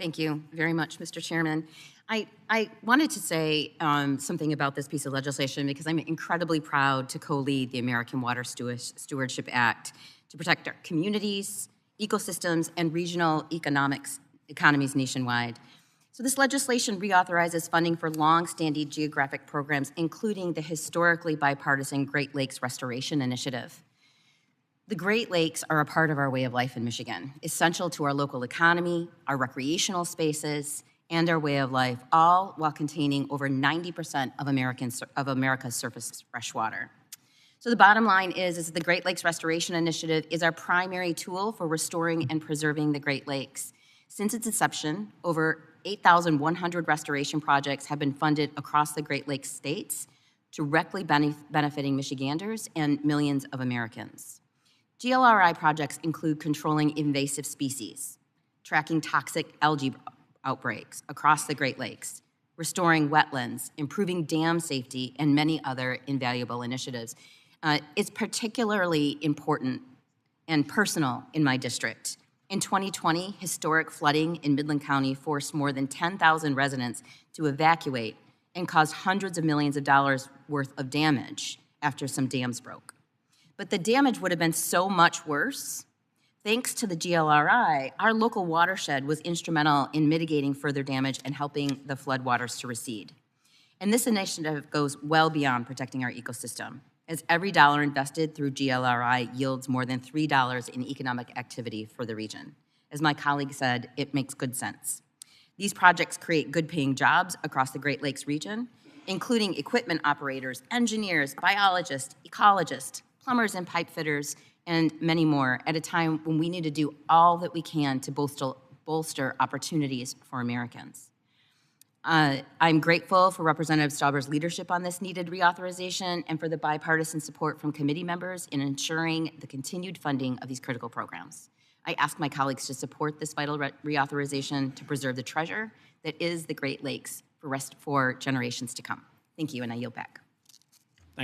Thank you very much, Mr. Chairman. I wanted to say something about this piece of legislation because I'm incredibly proud to co-lead the American Water Stewardship Act to protect our communities, ecosystems, and regional economies nationwide. So this legislation reauthorizes funding for long-standing geographic programs, including the historically bipartisan Great Lakes Restoration Initiative. The Great Lakes are a part of our way of life in Michigan, essential to our local economy, our recreational spaces, and our way of life, all while containing over 90% of America's surface freshwater. So the bottom line is the Great Lakes Restoration Initiative is our primary tool for restoring and preserving the Great Lakes. Since its inception, over 8,100 restoration projects have been funded across the Great Lakes states, directly benefiting Michiganders and millions of Americans. GLRI projects include controlling invasive species, tracking toxic algae outbreaks across the Great Lakes, restoring wetlands, improving dam safety, and many other invaluable initiatives. It's particularly important and personal in my district. In 2020, historic flooding in Midland County forced more than 10,000 residents to evacuate and caused hundreds of millions of dollars worth of damage after some dams broke. But the damage would have been so much worse. Thanks to the GLRI, our local watershed was instrumental in mitigating further damage and helping the floodwaters to recede. And this initiative goes well beyond protecting our ecosystem, as every dollar invested through GLRI yields more than $3 in economic activity for the region. As my colleague said, it makes good sense. These projects create good-paying jobs across the Great Lakes region, including equipment operators, engineers, biologists, ecologists, plumbers and pipe fitters, and many more, at a time when we need to do all that we can to bolster opportunities for Americans. I'm grateful for Representative Stauber's leadership on this needed reauthorization and for the bipartisan support from committee members in ensuring the continued funding of these critical programs. I ask my colleagues to support this vital reauthorization to preserve the treasure that is the Great Lakes for generations to come. Thank you, and I yield back.